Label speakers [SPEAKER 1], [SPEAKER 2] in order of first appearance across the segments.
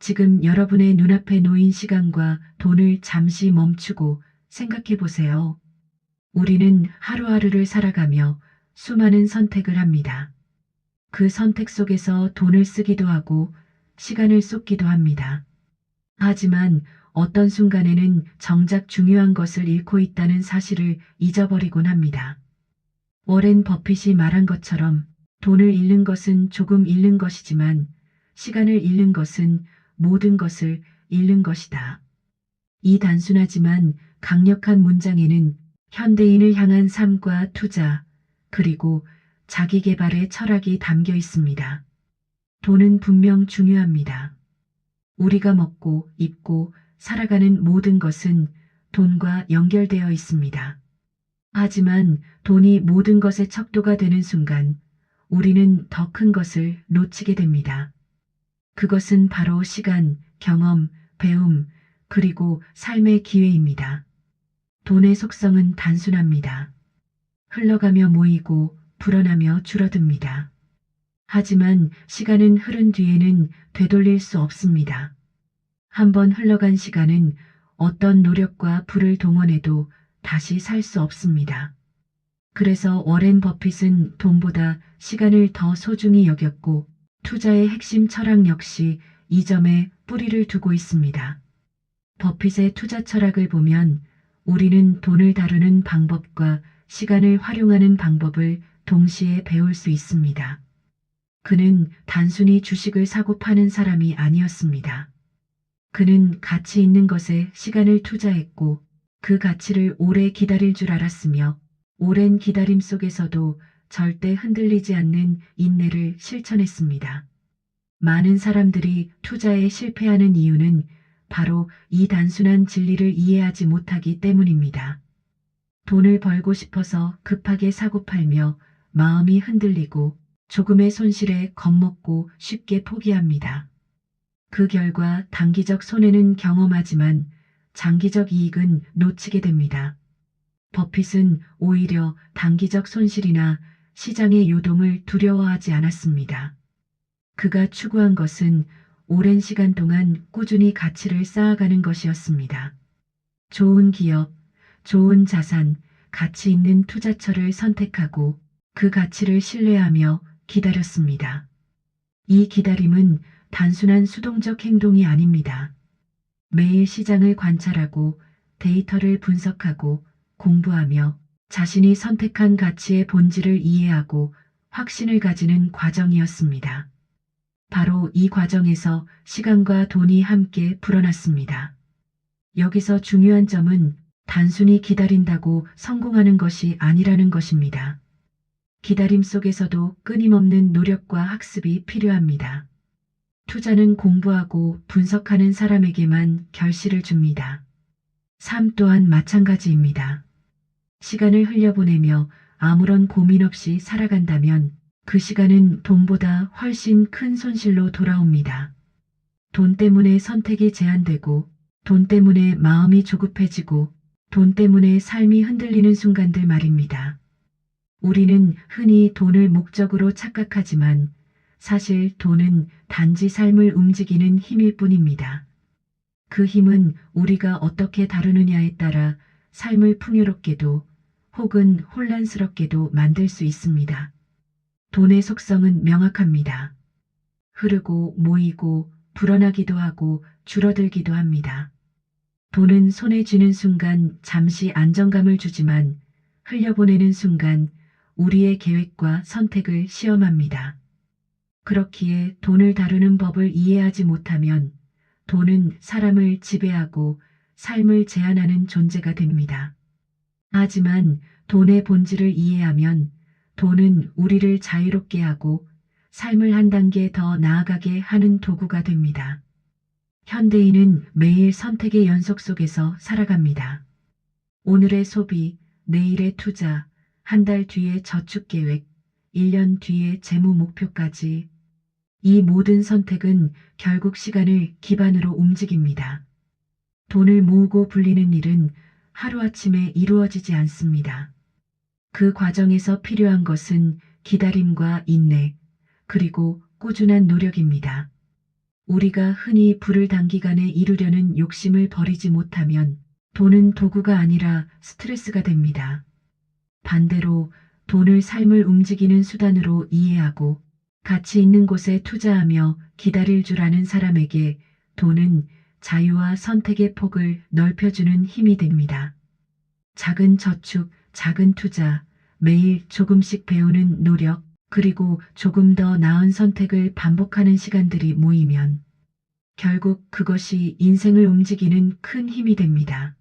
[SPEAKER 1] 지금 여러분의 눈앞에 놓인 시간과 돈을 잠시 멈추고 생각해 보세요. 우리는 하루하루를 살아가며 수많은 선택을 합니다. 그 선택 속에서 돈을 쓰기도 하고 시간을 쏟기도 합니다. 하지만 어떤 순간에는 정작 중요한 것을 잃고 있다는 사실을 잊어버리곤 합니다. 워렌 버핏이 말한 것처럼 돈을 잃는 것은 조금 잃는 것이지만 시간을 잃는 것은 모든 것을 잃는 것이다. 이 단순하지만 강력한 문장에는 현대인을 향한 삶과 투자, 그리고 자기 개발의 철학이 담겨 있습니다. 돈은 분명 중요합니다. 우리가 먹고 입고 살아가는 모든 것은 돈과 연결되어 있습니다. 하지만 돈이 모든 것의 척도가 되는 순간 우리는 더 큰 것을 놓치게 됩니다. 그것은 바로 시간, 경험, 배움, 그리고 삶의 기회입니다. 돈의 속성은 단순합니다. 흘러가며 모이고 불어나며 줄어듭니다. 하지만 시간은 흐른 뒤에는 되돌릴 수 없습니다. 한번 흘러간 시간은 어떤 노력과 불을 동원해도 다시 살 수 없습니다. 그래서 워렌 버핏은 돈보다 시간을 더 소중히 여겼고 투자의 핵심 철학 역시 이 점에 뿌리를 두고 있습니다. 버핏의 투자 철학을 보면 우리는 돈을 다루는 방법과 시간을 활용하는 방법을 동시에 배울 수 있습니다. 그는 단순히 주식을 사고 파는 사람이 아니었습니다. 그는 가치 있는 것에 시간을 투자했고 그 가치를 오래 기다릴 줄 알았으며 오랜 기다림 속에서도 절대 흔들리지 않는 인내를 실천했습니다. 많은 사람들이 투자에 실패하는 이유는 바로 이 단순한 진리를 이해하지 못하기 때문입니다. 돈을 벌고 싶어서 급하게 사고 팔며 마음이 흔들리고 조금의 손실에 겁먹고 쉽게 포기합니다. 그 결과 단기적 손해는 경험하지만 장기적 이익은 놓치게 됩니다. 버핏은 오히려 단기적 손실이나 시장의 요동을 두려워하지 않았습니다. 그가 추구한 것은 오랜 시간 동안 꾸준히 가치를 쌓아가는 것이었습니다. 좋은 기업, 좋은 자산, 가치 있는 투자처를 선택하고 그 가치를 신뢰하며 기다렸습니다. 이 기다림은 단순한 수동적 행동이 아닙니다. 매일 시장을 관찰하고 데이터를 분석하고 공부하며 자신이 선택한 가치의 본질을 이해하고 확신을 가지는 과정이었습니다. 바로 이 과정에서 시간과 돈이 함께 불어났습니다. 여기서 중요한 점은 단순히 기다린다고 성공하는 것이 아니라는 것입니다. 기다림 속에서도 끊임없는 노력과 학습이 필요합니다. 투자는 공부하고 분석하는 사람에게만 결실을 줍니다. 삶 또한 마찬가지입니다. 시간을 흘려보내며 아무런 고민 없이 살아간다면 그 시간은 돈보다 훨씬 큰 손실로 돌아옵니다. 돈 때문에 선택이 제한되고 돈 때문에 마음이 조급해지고 돈 때문에 삶이 흔들리는 순간들 말입니다. 우리는 흔히 돈을 목적으로 착각하지만 사실 돈은 단지 삶을 움직이는 힘일 뿐입니다. 그 힘은 우리가 어떻게 다루느냐에 따라 삶을 풍요롭게도 혹은 혼란스럽게도 만들 수 있습니다. 돈의 속성은 명확합니다. 흐르고 모이고 불어나기도 하고 줄어들기도 합니다. 돈은 손에 쥐는 순간 잠시 안정감을 주지만 흘려보내는 순간 우리의 계획과 선택을 시험합니다. 그렇기에 돈을 다루는 법을 이해하지 못하면 돈은 사람을 지배하고 삶을 제한하는 존재가 됩니다. 하지만 돈의 본질을 이해하면 돈은 우리를 자유롭게 하고 삶을 한 단계 더 나아가게 하는 도구가 됩니다. 현대인은 매일 선택의 연속 속에서 살아갑니다. 오늘의 소비, 내일의 투자, 한 달 뒤의 저축 계획, 1년 뒤의 재무 목표까지 이 모든 선택은 결국 시간을 기반으로 움직입니다. 돈을 모으고 불리는 일은 하루아침에 이루어지지 않습니다. 그 과정에서 필요한 것은 기다림과 인내, 그리고 꾸준한 노력입니다. 우리가 흔히 불을 단기간에 이루려는 욕심을 버리지 못하면 돈은 도구가 아니라 스트레스가 됩니다. 반대로 돈을 삶을 움직이는 수단으로 이해하고 가치 있는 곳에 투자하며 기다릴 줄 아는 사람에게 돈은 자유와 선택의 폭을 넓혀주는 힘이 됩니다. 작은 저축, 작은 투자, 매일 조금씩 배우는 노력, 그리고 조금 더 나은 선택을 반복하는 시간들이 모이면 결국 그것이 인생을 움직이는 큰 힘이 됩니다.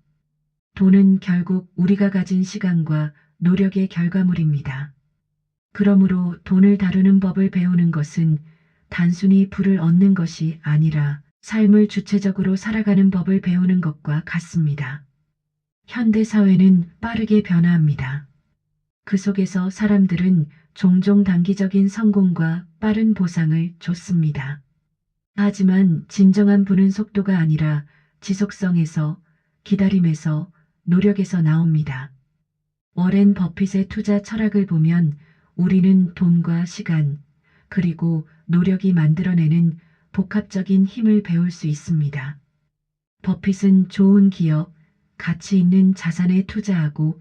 [SPEAKER 1] 돈은 결국 우리가 가진 시간과 노력의 결과물입니다. 그러므로 돈을 다루는 법을 배우는 것은 단순히 부를 얻는 것이 아니라 삶을 주체적으로 살아가는 법을 배우는 것과 같습니다. 현대 사회는 빠르게 변화합니다. 그 속에서 사람들은 종종 단기적인 성공과 빠른 보상을 줬습니다. 하지만 진정한 부는 속도가 아니라 지속성에서, 기다림에서, 노력에서 나옵니다. 워렌 버핏의 투자 철학을 보면 우리는 돈과 시간, 그리고 노력이 만들어내는 복합적인 힘을 배울 수 있습니다. 버핏은 좋은 기업, 가치 있는 자산에 투자하고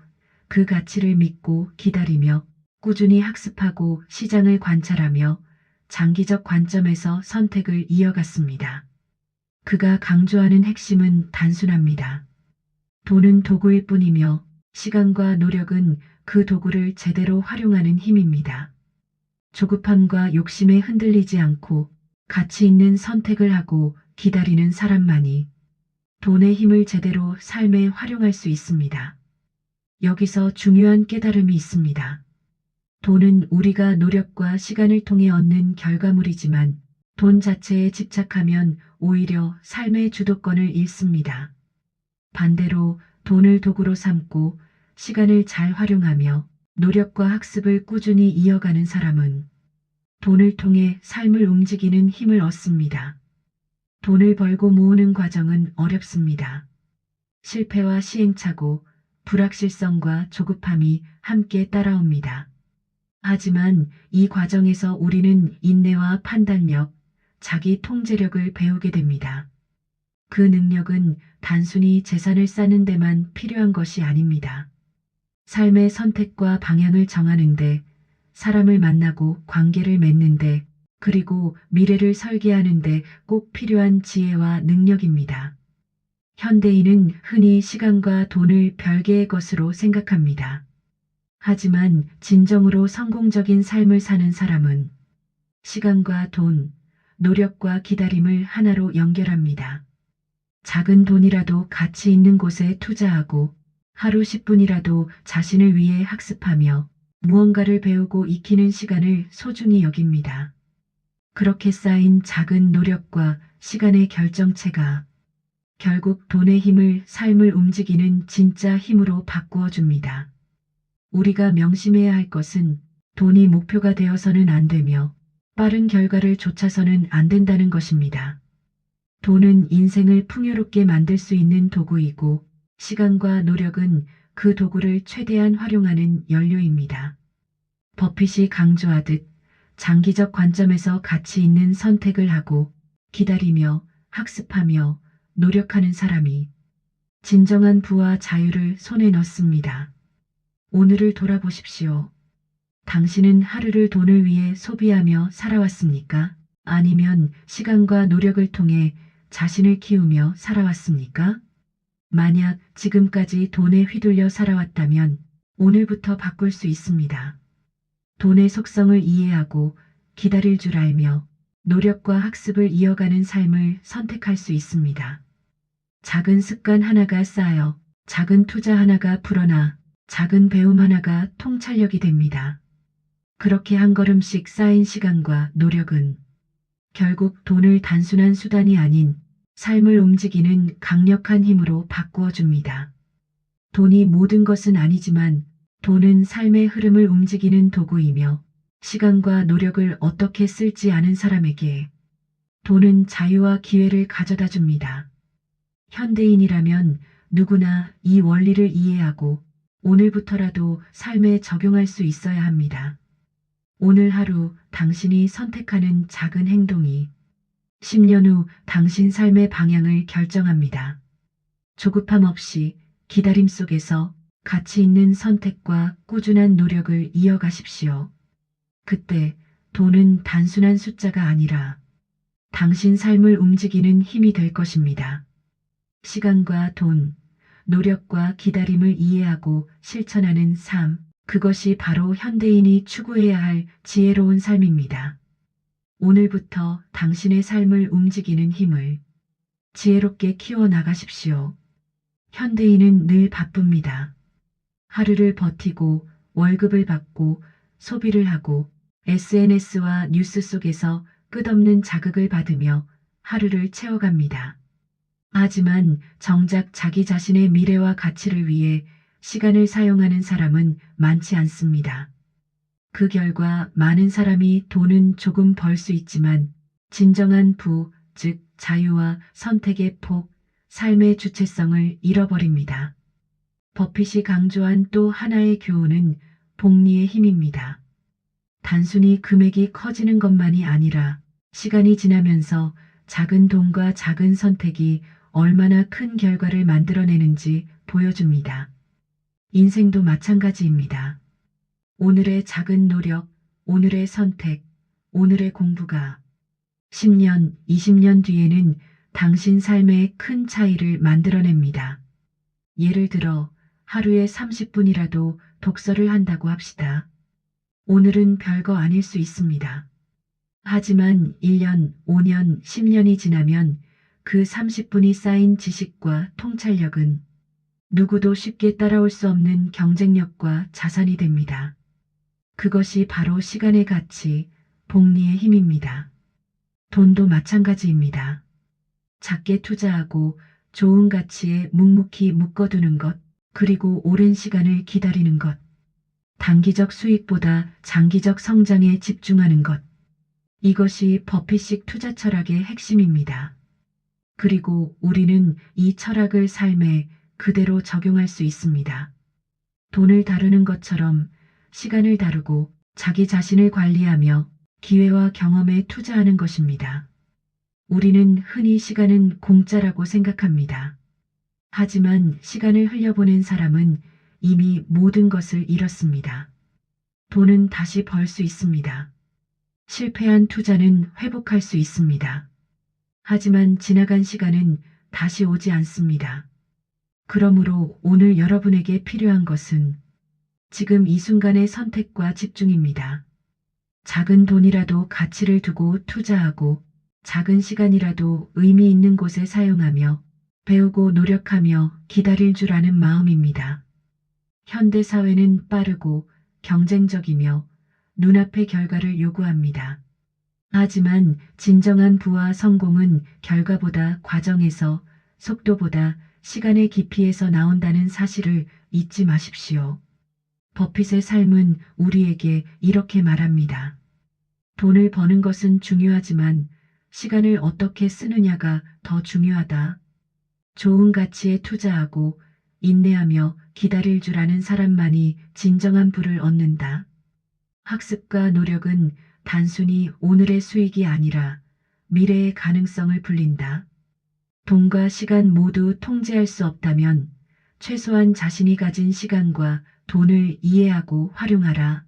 [SPEAKER 1] 그 가치를 믿고 기다리며 꾸준히 학습하고 시장을 관찰하며 장기적 관점에서 선택을 이어갔습니다. 그가 강조하는 핵심은 단순합니다. 돈은 도구일 뿐이며 시간과 노력은 그 도구를 제대로 활용하는 힘입니다. 조급함과 욕심에 흔들리지 않고 가치 있는 선택을 하고 기다리는 사람만이 돈의 힘을 제대로 삶에 활용할 수 있습니다. 여기서 중요한 깨달음이 있습니다. 돈은 우리가 노력과 시간을 통해 얻는 결과물이지만 돈 자체에 집착하면 오히려 삶의 주도권을 잃습니다. 반대로 돈을 도구로 삼고 시간을 잘 활용하며 노력과 학습을 꾸준히 이어가는 사람은 돈을 통해 삶을 움직이는 힘을 얻습니다. 돈을 벌고 모으는 과정은 어렵습니다. 실패와 시행착오, 불확실성과 조급함이 함께 따라옵니다. 하지만 이 과정에서 우리는 인내와 판단력, 자기 통제력을 배우게 됩니다. 그 능력은 단순히 재산을 쌓는 데만 필요한 것이 아닙니다. 삶의 선택과 방향을 정하는데, 사람을 만나고 관계를 맺는데, 그리고 미래를 설계하는데 꼭 필요한 지혜와 능력입니다. 현대인은 흔히 시간과 돈을 별개의 것으로 생각합니다. 하지만 진정으로 성공적인 삶을 사는 사람은 시간과 돈, 노력과 기다림을 하나로 연결합니다. 작은 돈이라도 가치 있는 곳에 투자하고 하루 10분이라도 자신을 위해 학습하며 무언가를 배우고 익히는 시간을 소중히 여깁니다. 그렇게 쌓인 작은 노력과 시간의 결정체가 결국 돈의 힘을 삶을 움직이는 진짜 힘으로 바꾸어 줍니다. 우리가 명심해야 할 것은 돈이 목표가 되어서는 안 되며 빠른 결과를 좇아서는 안 된다는 것입니다. 돈은 인생을 풍요롭게 만들 수 있는 도구이고 시간과 노력은 그 도구를 최대한 활용하는 연료입니다. 버핏이 강조하듯 장기적 관점에서 가치 있는 선택을 하고 기다리며 학습하며 노력하는 사람이 진정한 부와 자유를 손에 넣습니다. 오늘을 돌아보십시오. 당신은 하루를 돈을 위해 소비하며 살아왔습니까? 아니면 시간과 노력을 통해 자신을 키우며 살아왔습니까? 만약 지금까지 돈에 휘둘려 살아왔다면 오늘부터 바꿀 수 있습니다. 돈의 속성을 이해하고 기다릴 줄 알며 노력과 학습을 이어가는 삶을 선택할 수 있습니다. 작은 습관 하나가 쌓여 작은 투자 하나가 불어나 작은 배움 하나가 통찰력이 됩니다. 그렇게 한 걸음씩 쌓인 시간과 노력은 결국 돈을 단순한 수단이 아닌 삶을 움직이는 강력한 힘으로 바꾸어 줍니다. 돈이 모든 것은 아니지만 돈은 삶의 흐름을 움직이는 도구이며 시간과 노력을 어떻게 쓸지 아는 사람에게 돈은 자유와 기회를 가져다 줍니다. 현대인이라면 누구나 이 원리를 이해하고 오늘부터라도 삶에 적용할 수 있어야 합니다. 오늘 하루 당신이 선택하는 작은 행동이 10년 후 당신 삶의 방향을 결정합니다. 조급함 없이 기다림 속에서 가치 있는 선택과 꾸준한 노력을 이어가십시오. 그때 돈은 단순한 숫자가 아니라 당신 삶을 움직이는 힘이 될 것입니다. 시간과 돈, 노력과 기다림을 이해하고 실천하는 삶, 그것이 바로 현대인이 추구해야 할 지혜로운 삶입니다. 오늘부터 당신의 삶을 움직이는 힘을 지혜롭게 키워나가십시오. 현대인은 늘 바쁩니다. 하루를 버티고 월급을 받고 소비를 하고 SNS와 뉴스 속에서 끝없는 자극을 받으며 하루를 채워갑니다. 하지만 정작 자기 자신의 미래와 가치를 위해 시간을 사용하는 사람은 많지 않습니다. 그 결과 많은 사람이 돈은 조금 벌 수 있지만 진정한 즉 자유와 선택의 폭, 삶의 주체성을 잃어버립니다. 버핏이 강조한 또 하나의 교훈은 복리의 힘입니다. 단순히 금액이 커지는 것만이 아니라 시간이 지나면서 작은 돈과 작은 선택이 얼마나 큰 결과를 만들어내는지 보여줍니다. 인생도 마찬가지입니다. 오늘의 작은 노력, 오늘의 선택, 오늘의 공부가 10년, 20년 뒤에는 당신 삶에 큰 차이를 만들어냅니다. 예를 들어 하루에 30분이라도 독서를 한다고 합시다. 오늘은 별거 아닐 수 있습니다. 하지만 1년, 5년, 10년이 지나면 그 30분이 쌓인 지식과 통찰력은 누구도 쉽게 따라올 수 없는 경쟁력과 자산이 됩니다. 그것이 바로 시간의 가치, 복리의 힘입니다. 돈도 마찬가지입니다. 작게 투자하고 좋은 가치에 묵묵히 묶어두는 것, 그리고 오랜 시간을 기다리는 것, 단기적 수익보다 장기적 성장에 집중하는 것, 이것이 버핏식 투자 철학의 핵심입니다. 그리고 우리는 이 철학을 삶에 그대로 적용할 수 있습니다. 돈을 다루는 것처럼 시간을 다루고 자기 자신을 관리하며 기회와 경험에 투자하는 것입니다. 우리는 흔히 시간은 공짜라고 생각합니다. 하지만 시간을 흘려보낸 사람은 이미 모든 것을 잃었습니다. 돈은 다시 벌 수 있습니다. 실패한 투자는 회복할 수 있습니다. 하지만 지나간 시간은 다시 오지 않습니다. 그러므로 오늘 여러분에게 필요한 것은 지금 이 순간의 선택과 집중입니다. 작은 돈이라도 가치를 두고 투자하고 작은 시간이라도 의미 있는 곳에 사용하며 배우고 노력하며 기다릴 줄 아는 마음입니다. 현대 사회는 빠르고 경쟁적이며 눈앞의 결과를 요구합니다. 하지만 진정한 부와 성공은 결과보다 과정에서, 속도보다 시간의 깊이에서 나온다는 사실을 잊지 마십시오. 버핏의 삶은 우리에게 이렇게 말합니다. 돈을 버는 것은 중요하지만 시간을 어떻게 쓰느냐가 더 중요하다. 좋은 가치에 투자하고 인내하며 기다릴 줄 아는 사람만이 진정한 부를 얻는다. 학습과 노력은 단순히 오늘의 수익이 아니라 미래의 가능성을 불린다. 돈과 시간 모두 통제할 수 없다면 최소한 자신이 가진 시간과 돈을 이해하고 활용하라.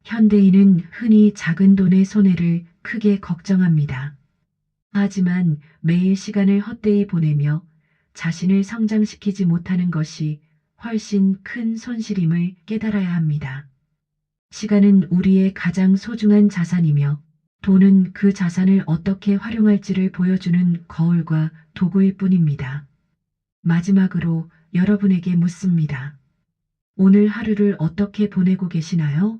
[SPEAKER 1] 현대인은 흔히 작은 돈의 손해를 크게 걱정합니다. 하지만 매일 시간을 헛되이 보내며 자신을 성장시키지 못하는 것이 훨씬 큰 손실임을 깨달아야 합니다. 시간은 우리의 가장 소중한 자산이며 돈은 그 자산을 어떻게 활용할지를 보여주는 거울과 도구일 뿐입니다. 마지막으로 여러분에게 묻습니다. 오늘 하루를 어떻게 보내고 계시나요?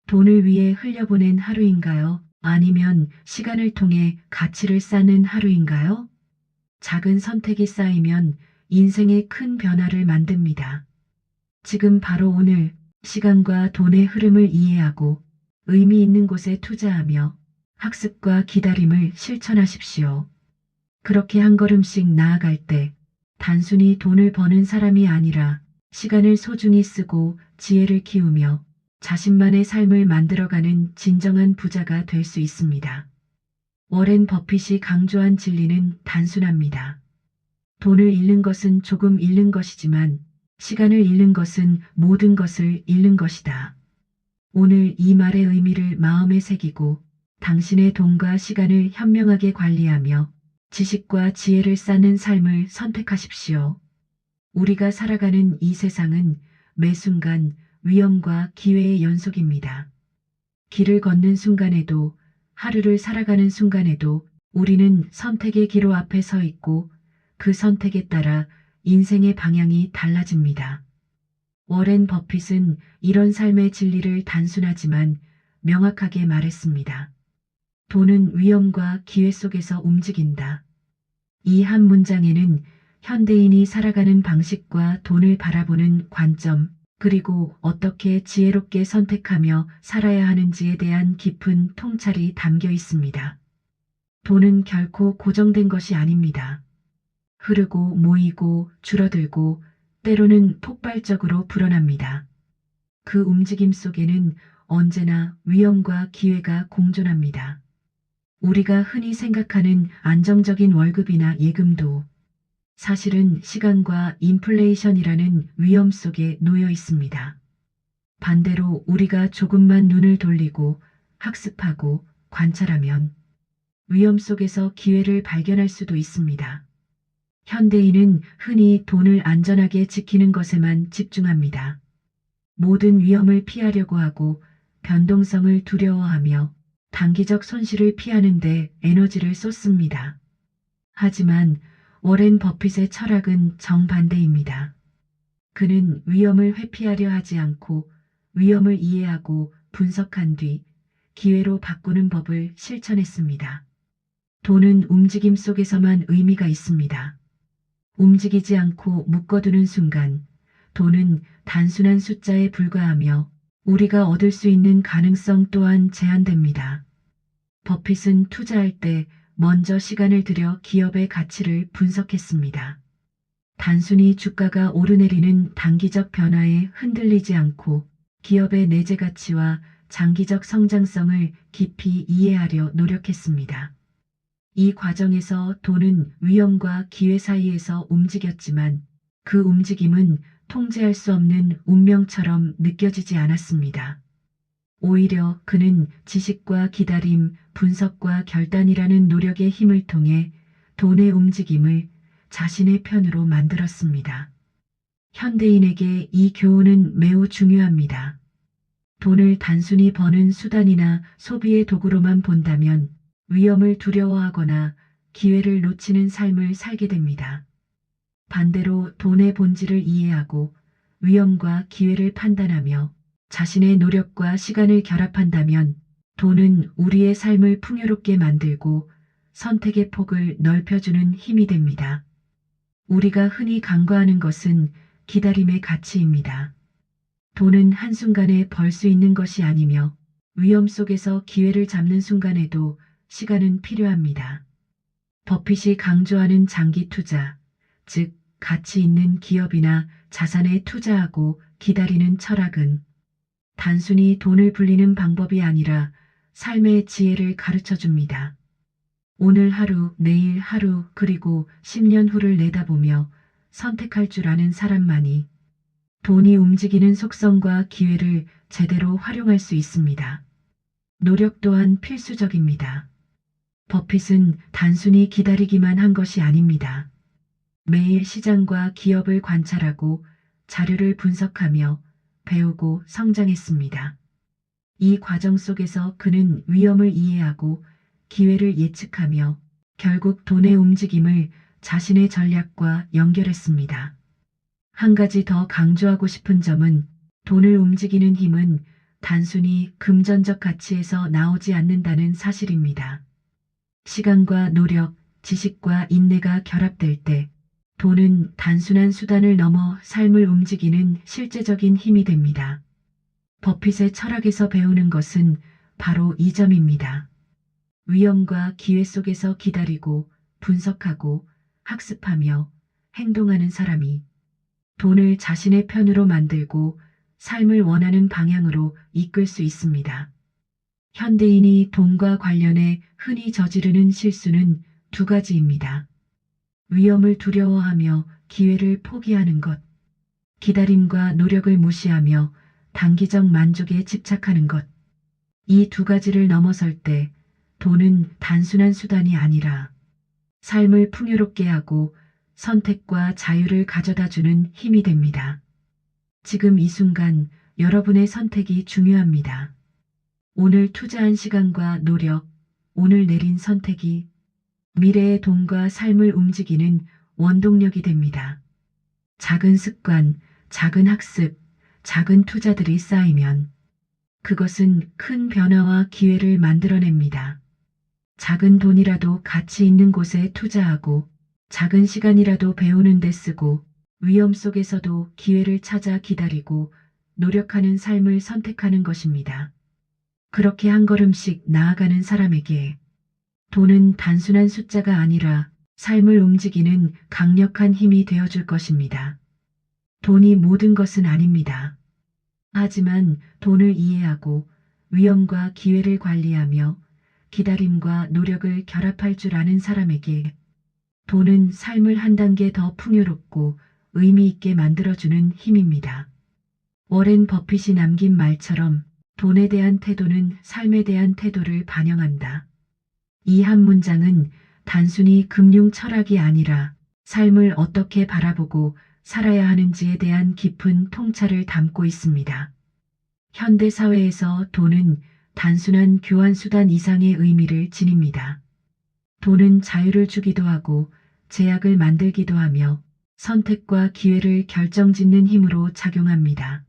[SPEAKER 1] 돈을 위해 흘려보낸 하루인가요? 아니면 시간을 통해 가치를 쌓는 하루인가요? 작은 선택이 쌓이면 인생의 큰 변화를 만듭니다. 지금 바로 오늘 시간과 돈의 흐름을 이해하고 의미 있는 곳에 투자하며 학습과 기다림을 실천하십시오. 그렇게 한 걸음씩 나아갈 때 단순히 돈을 버는 사람이 아니라 시간을 소중히 쓰고 지혜를 키우며 자신만의 삶을 만들어가는 진정한 부자가 될 수 있습니다. 워렌 버핏이 강조한 진리는 단순합니다. 돈을 잃는 것은 조금 잃는 것이지만 시간을 잃는 것은 모든 것을 잃는 것이다. 오늘 이 말의 의미를 마음에 새기고 당신의 돈과 시간을 현명하게 관리하며 지식과 지혜를 쌓는 삶을 선택하십시오. 우리가 살아가는 이 세상은 매 순간 위험과 기회의 연속입니다. 길을 걷는 순간에도 하루를 살아가는 순간에도 우리는 선택의 기로 앞에 서 있고 그 선택에 따라 인생의 방향이 달라집니다. 워렌 버핏은 이런 삶의 진리를 단순하지만 명확하게 말했습니다. 돈은 위험과 기회 속에서 움직인다. 이 한 문장에는 현대인이 살아가는 방식과 돈을 바라보는 관점, 그리고 어떻게 지혜롭게 선택하며 살아야 하는지에 대한 깊은 통찰이 담겨 있습니다. 돈은 결코 고정된 것이 아닙니다. 흐르고 모이고 줄어들고 때로는 폭발적으로 불어납니다. 그 움직임 속에는 언제나 위험과 기회가 공존합니다. 우리가 흔히 생각하는 안정적인 월급이나 예금도 사실은 시간과 인플레이션이라는 위험 속에 놓여 있습니다. 반대로 우리가 조금만 눈을 돌리고 학습하고 관찰하면 위험 속에서 기회를 발견할 수도 있습니다. 현대인은 흔히 돈을 안전하게 지키는 것에만 집중합니다. 모든 위험을 피하려고 하고 변동성을 두려워하며 단기적 손실을 피하는 데 에너지를 쏟습니다. 하지만 워렌 버핏의 철학은 정반대입니다. 그는 위험을 회피하려 하지 않고 위험을 이해하고 분석한 뒤 기회로 바꾸는 법을 실천했습니다. 돈은 움직임 속에서만 의미가 있습니다. 움직이지 않고 묶어두는 순간 돈은 단순한 숫자에 불과하며 우리가 얻을 수 있는 가능성 또한 제한됩니다. 버핏은 투자할 때 먼저 시간을 들여 기업의 가치를 분석했습니다. 단순히 주가가 오르내리는 단기적 변화에 흔들리지 않고 기업의 내재 가치와 장기적 성장성을 깊이 이해하려 노력했습니다. 이 과정에서 돈은 위험과 기회 사이에서 움직였지만 그 움직임은 통제할 수 없는 운명처럼 느껴지지 않았습니다. 오히려 그는 지식과 기다림, 분석과 결단이라는 노력의 힘을 통해 돈의 움직임을 자신의 편으로 만들었습니다. 현대인에게 이 교훈은 매우 중요합니다. 돈을 단순히 버는 수단이나 소비의 도구로만 본다면 위험을 두려워하거나 기회를 놓치는 삶을 살게 됩니다. 반대로 돈의 본질을 이해하고 위험과 기회를 판단하며 자신의 노력과 시간을 결합한다면 돈은 우리의 삶을 풍요롭게 만들고 선택의 폭을 넓혀주는 힘이 됩니다. 우리가 흔히 간과하는 것은 기다림의 가치입니다. 돈은 한순간에 벌 수 있는 것이 아니며 위험 속에서 기회를 잡는 순간에도 시간은 필요합니다. 버핏이 강조하는 장기 투자, 즉 가치 있는 기업이나 자산에 투자하고 기다리는 철학은 단순히 돈을 불리는 방법이 아니라 삶의 지혜를 가르쳐 줍니다. 오늘 하루, 내일 하루, 그리고 10년 후를 내다보며 선택할 줄 아는 사람만이 돈이 움직이는 속성과 기회를 제대로 활용할 수 있습니다. 노력 또한 필수적입니다. 버핏은 단순히 기다리기만 한 것이 아닙니다. 매일 시장과 기업을 관찰하고 자료를 분석하며 배우고 성장했습니다. 이 과정 속에서 그는 위험을 이해하고 기회를 예측하며 결국 돈의 움직임을 자신의 전략과 연결했습니다. 한 가지 더 강조하고 싶은 점은 돈을 움직이는 힘은 단순히 금전적 가치에서 나오지 않는다는 사실입니다. 시간과 노력, 지식과 인내가 결합될 때 돈은 단순한 수단을 넘어 삶을 움직이는 실제적인 힘이 됩니다. 버핏의 철학에서 배우는 것은 바로 이 점입니다. 위험과 기회 속에서 기다리고 분석하고 학습하며 행동하는 사람이 돈을 자신의 편으로 만들고 삶을 원하는 방향으로 이끌 수 있습니다. 현대인이 돈과 관련해 흔히 저지르는 실수는 두 가지입니다. 위험을 두려워하며 기회를 포기하는 것, 기다림과 노력을 무시하며 단기적 만족에 집착하는 것. 이 두 가지를 넘어설 때 돈은 단순한 수단이 아니라 삶을 풍요롭게 하고 선택과 자유를 가져다 주는 힘이 됩니다. 지금 이 순간 여러분의 선택이 중요합니다. 오늘 투자한 시간과 노력, 오늘 내린 선택이 미래의 돈과 삶을 움직이는 원동력이 됩니다. 작은 습관, 작은 학습, 작은 투자들이 쌓이면 그것은 큰 변화와 기회를 만들어냅니다. 작은 돈이라도 가치 있는 곳에 투자하고 작은 시간이라도 배우는 데 쓰고 위험 속에서도 기회를 찾아 기다리고 노력하는 삶을 선택하는 것입니다. 그렇게 한 걸음씩 나아가는 사람에게 돈은 단순한 숫자가 아니라 삶을 움직이는 강력한 힘이 되어줄 것입니다. 돈이 모든 것은 아닙니다. 하지만 돈을 이해하고 위험과 기회를 관리하며 기다림과 노력을 결합할 줄 아는 사람에게 돈은 삶을 한 단계 더 풍요롭고 의미 있게 만들어주는 힘입니다. 워렌 버핏이 남긴 말처럼 돈에 대한 태도는 삶에 대한 태도를 반영한다. 이 한 문장은 단순히 금융 철학이 아니라 삶을 어떻게 바라보고 살아야 하는지에 대한 깊은 통찰을 담고 있습니다. 현대 사회에서 돈은 단순한 교환 수단 이상의 의미를 지닙니다. 돈은 자유를 주기도 하고 제약을 만들기도 하며 선택과 기회를 결정짓는 힘으로 작용합니다.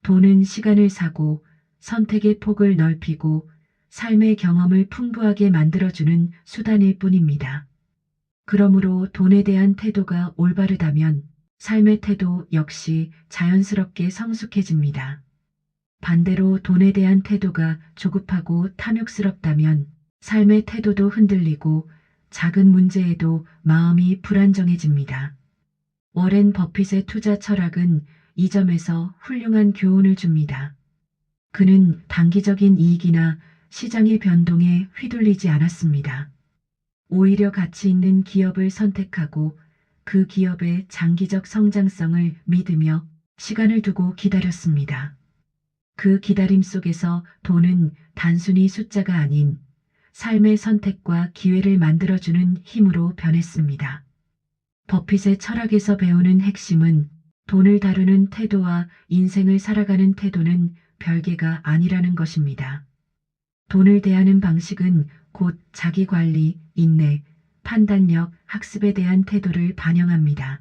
[SPEAKER 1] 돈은 시간을 사고 선택의 폭을 넓히고 삶의 경험을 풍부하게 만들어주는 수단일 뿐입니다. 그러므로 돈에 대한 태도가 올바르다면 삶의 태도 역시 자연스럽게 성숙해집니다. 반대로 돈에 대한 태도가 조급하고 탐욕스럽다면 삶의 태도도 흔들리고 작은 문제에도 마음이 불안정해집니다. 워렌 버핏의 투자 철학은 이 점에서 훌륭한 교훈을 줍니다. 그는 단기적인 이익이나 시장의 변동에 휘둘리지 않았습니다. 오히려 가치 있는 기업을 선택하고 그 기업의 장기적 성장성을 믿으며 시간을 두고 기다렸습니다. 그 기다림 속에서 돈은 단순히 숫자가 아닌 삶의 선택과 기회를 만들어주는 힘으로 변했습니다. 버핏의 철학에서 배우는 핵심은 돈을 다루는 태도와 인생을 살아가는 태도는 별개가 아니라는 것입니다. 돈을 대하는 방식은 곧 자기관리, 인내, 판단력, 학습에 대한 태도를 반영합니다.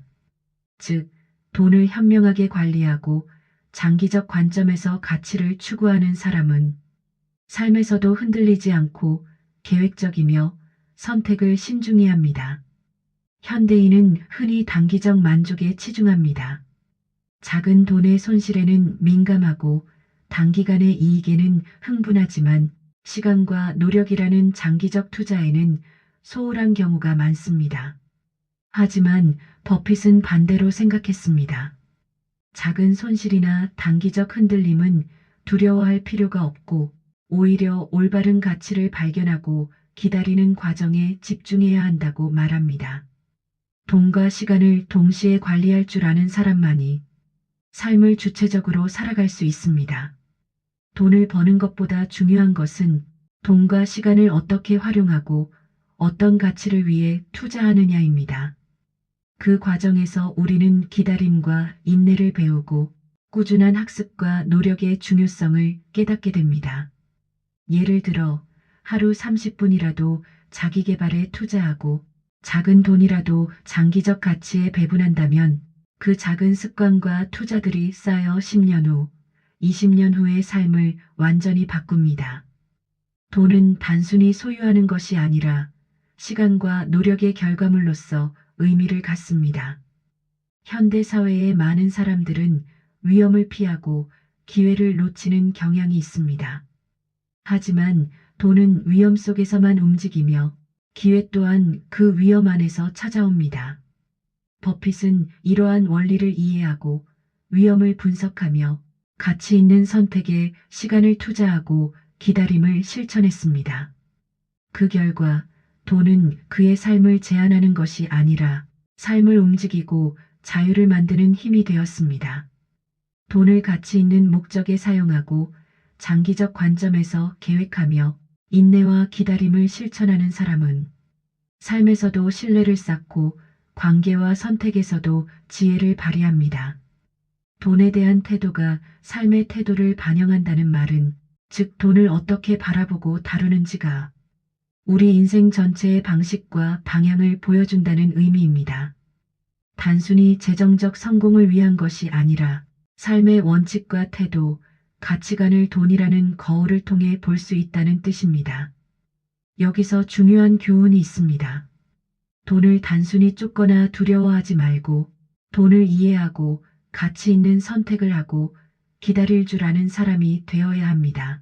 [SPEAKER 1] 즉, 돈을 현명하게 관리하고 장기적 관점에서 가치를 추구하는 사람은 삶에서도 흔들리지 않고 계획적이며 선택을 신중히 합니다. 현대인은 흔히 단기적 만족에 치중합니다. 작은 돈의 손실에는 민감하고 단기간의 이익에는 흥분하지만 시간과 노력이라는 장기적 투자에는 소홀한 경우가 많습니다. 하지만 버핏은 반대로 생각했습니다. 작은 손실이나 단기적 흔들림은 두려워할 필요가 없고 오히려 올바른 가치를 발견하고 기다리는 과정에 집중해야 한다고 말합니다. 돈과 시간을 동시에 관리할 줄 아는 사람만이 삶을 주체적으로 살아갈 수 있습니다. 돈을 버는 것보다 중요한 것은 돈과 시간을 어떻게 활용하고 어떤 가치를 위해 투자하느냐입니다. 그 과정에서 우리는 기다림과 인내를 배우고 꾸준한 학습과 노력의 중요성을 깨닫게 됩니다. 예를 들어 하루 30분이라도 자기 개발에 투자하고 작은 돈이라도 장기적 가치에 배분한다면 그 작은 습관과 투자들이 쌓여 10년 후, 20년 후의 삶을 완전히 바꿉니다. 돈은 단순히 소유하는 것이 아니라 시간과 노력의 결과물로서 의미를 갖습니다. 현대 사회의 많은 사람들은 위험을 피하고 기회를 놓치는 경향이 있습니다. 하지만 돈은 위험 속에서만 움직이며 기회 또한 그 위험 안에서 찾아옵니다. 버핏은 이러한 원리를 이해하고 위험을 분석하며 가치 있는 선택에 시간을 투자하고 기다림을 실천했습니다. 그 결과 돈은 그의 삶을 제한하는 것이 아니라 삶을 움직이고 자유를 만드는 힘이 되었습니다. 돈을 가치 있는 목적에 사용하고 장기적 관점에서 계획하며 인내와 기다림을 실천하는 사람은 삶에서도 신뢰를 쌓고 관계와 선택에서도 지혜를 발휘합니다. 돈에 대한 태도가 삶의 태도를 반영한다는 말은, 즉 돈을 어떻게 바라보고 다루는지가 우리 인생 전체의 방식과 방향을 보여준다는 의미입니다. 단순히 재정적 성공을 위한 것이 아니라 삶의 원칙과 태도, 가치관을 돈이라는 거울을 통해 볼 수 있다는 뜻입니다. 여기서 중요한 교훈이 있습니다. 돈을 단순히 쫓거나 두려워하지 말고 돈을 이해하고 가치 있는 선택을 하고 기다릴 줄 아는 사람이 되어야 합니다.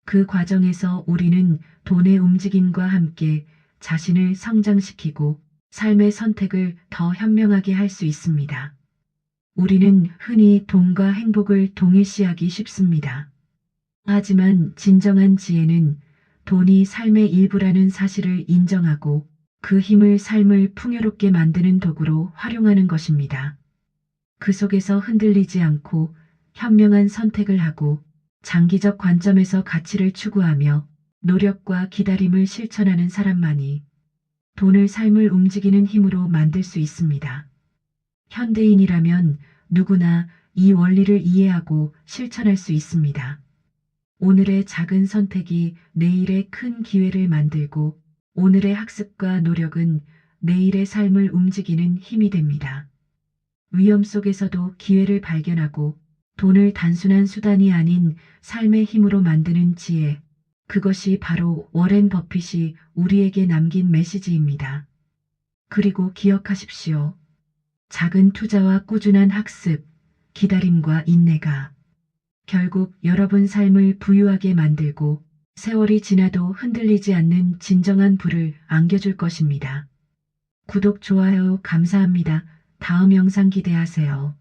[SPEAKER 1] 그 과정에서 우리는 돈의 움직임과 함께 자신을 성장시키고 삶의 선택을 더 현명하게 할 수 있습니다. 우리는 흔히 돈과 행복을 동일시하기 쉽습니다. 하지만 진정한 지혜는 돈이 삶의 일부라는 사실을 인정하고 그 힘을 삶을 풍요롭게 만드는 도구로 활용하는 것입니다. 그 속에서 흔들리지 않고 현명한 선택을 하고 장기적 관점에서 가치를 추구하며 노력과 기다림을 실천하는 사람만이 돈을 삶을 움직이는 힘으로 만들 수 있습니다. 현대인이라면 누구나 이 원리를 이해하고 실천할 수 있습니다. 오늘의 작은 선택이 내일의 큰 기회를 만들고 오늘의 학습과 노력은 내일의 삶을 움직이는 힘이 됩니다. 위험 속에서도 기회를 발견하고 돈을 단순한 수단이 아닌 삶의 힘으로 만드는 지혜, 그것이 바로 워렌 버핏이 우리에게 남긴 메시지입니다. 그리고 기억하십시오. 작은 투자와 꾸준한 학습, 기다림과 인내가 결국 여러분 삶을 부유하게 만들고 세월이 지나도 흔들리지 않는 진정한 부를 안겨줄 것입니다. 구독, 좋아요 감사합니다. 다음 영상 기대하세요.